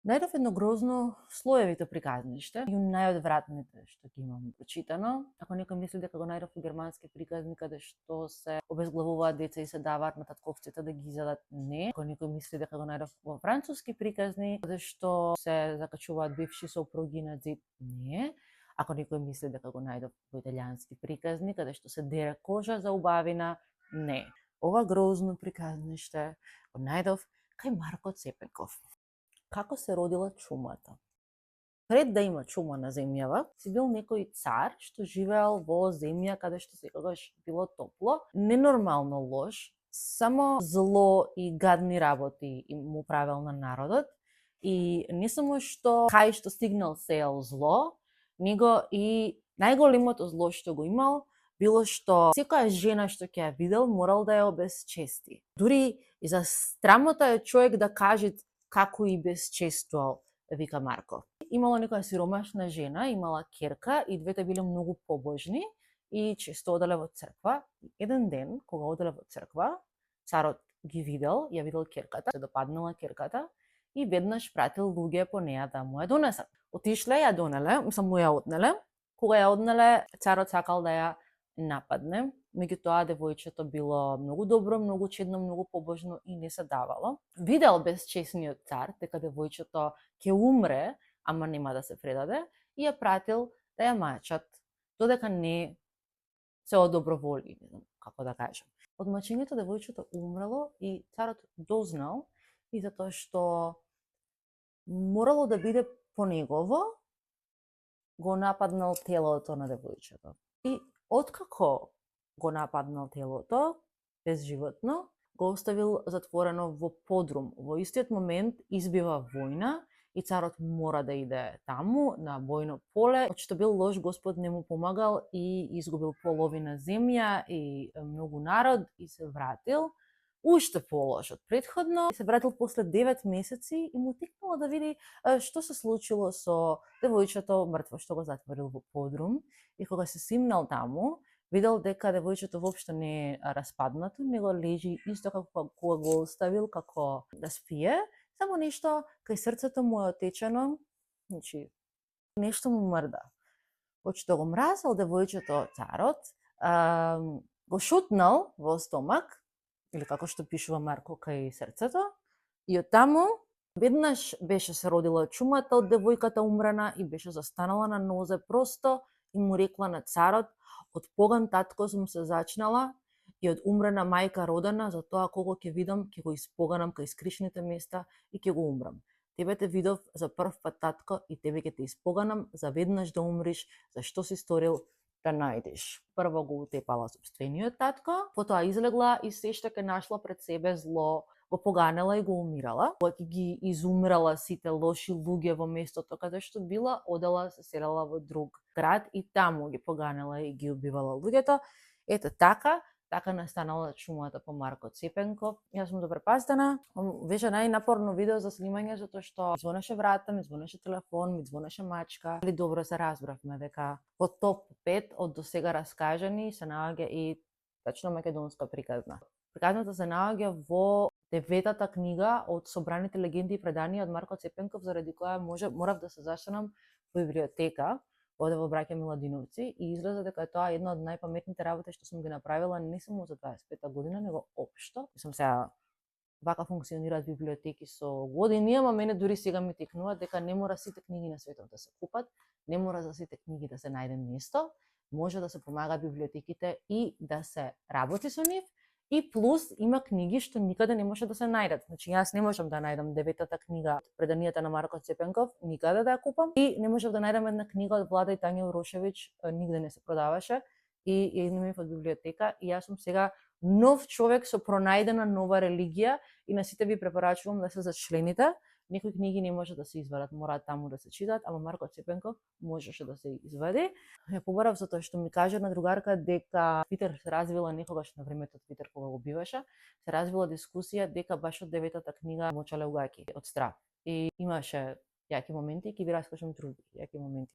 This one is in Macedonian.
Најдов едно грозно слоевито приказниште, и најодвратните што ги имам прочитано. Ако некој мисли дека го најдов у германски приказни каде што се обезглавуваат деца и се даваат на татковците да ги изедат, не. Ако некој мисли дека го најдов во француски приказни каде што се закачуваат бивши сопруги на зид, не. Ако некој мисли дека го најдов во италијански приказни каде што се дере кожа за убавина, не. Ова грозно приказниште го најдов кај Марко Цепенков. Како се родила чумата? Пред да има чума на земјава, си бил некој цар што живеел во земја каде што секогаш било топло, ненормално лош, само зло и гадни работи му правел на народот, и не само што кај што стигнал сеел зло, него и најголемото зло што го имал било што секоја жена што ќе ја видел морал да ја обесчести. Дури и за срамота е човек да каже како и безчествувал, вика Марко. Имала некоја сиромашна жена, имала ќерка и двете биле многу побожни и често оделе во црква. Еден ден, кога оделе во црква, царот ги видел, ја видел ќерката, се допаднала ќерката и веднаш пратил луѓе по неа да му ја донесат. Отишле, ја донеле, му ја однеле. Кога ја однеле, царот сакал да ја нападне, меѓутоа девојчето било многу добро, многу чедно, многу побожно и не се давало. Видел безчесниот цар дека девојчето ќе умре, ама нема да се предаде, и ја пратил да ја мачат, додека не се одоброволи, не знам како да кажам. Од мачењето девојчето умрело и царот дознал, и затоа што морало да биде по негово, го нападнал телото на девојчето. И откако го нападнал телото, безживотно, го оставил затворено во подрум. Во истиот момент избива војна и царот мора да иде таму, на бојно поле. Од што бил лош Господ не му помагал и изгубил половина земја и многу народ и се вратил. Уште полош од предходно. Се вратил после 9 месеци и му тикнало да види што се случило со девојчето мртво што го затворил во подрум. И кога се симнал таму, видел дека девојчето воопшто не е распаднато, него лежи исто како кога го оставил, како да спие, само нешто кај срцето му е отечено, значи нешто му мрда. Од што го мразел девојчето царот, го шутнал во стомак, или како што пишува Марко кај срцето, и од таму веднаш беше се родила чумата од девојката умрена и беше застанала на нозе просто и му рекла на царот: од поган татко сум се зачнала и од умрена мајка родена, затоа кога ќе видам, ќе го испоганам кај скришните места и ќе го умрам. Тебе те видов за прв пат, татко, и тебе ќе те испоганам за веднаш да умриш, за што си сторил да најдеш. Прво го утепала собствениот татко, потоа излегла и се што ќе нашла пред себе зло, го поганела и го умирала. Кога ќе ги изумрала сите лоши луѓе во местото каде што била, одела се селела во друг град и таму ги поганела и ги убивала луѓето. Ето така настанала чумата по Марко Цепенков. Јас сум запрепастена. Беше најнапорно видео за снимање затоа што ми звонеше врата, ми звонеше телефон, ми звонеше мачка. Али добро се разбравме дека во топ 5 од досега раскажани се наоѓа и тачно македонска приказна. Приказната се наоѓа во 9-та книга од собраните легенди и преданија од Марко Цепенков, заради која морав да се застанам во библиотека оде во Браќа Миладиновци и излезе дека е тоа една од најпаметните работи што сум ги направила не само за 25-та година, него општо. Мислам сега вака функционираат библиотеки со години, ама мене дури сега ми текнува дека не мора сите книги на светот да се купат, не мора за сите книги да се најде место, може да се помагаат библиотеките и да се работи со нив. И плюс има книги што никаде не може да се најдат. Значи јас не можам да најдам 9-та книга од преданијата на Марко Цепенков, никаде да ја купам. И не можев да најдам една книга од Влада и Тања Урошевиќ, нигде не се продаваше. И ја изнимив од библиотека и јас сум сега нов човек со пронајдена нова религија и на сите ви препорачувам да се зачлените. Некои книги не може да се извадат, мораат таму да се читаат, ама Марко Цепенков можеше да се извади. Ја побарав затоа што ми кажа една другарка дека Твитер се развила некогаш на времето Твитер кога го биваше, се развила дискусија дека баш од 9-та книга мочале угаки од страв. И имаше јаки моменти, ќе ви раскажам други јаки моменти.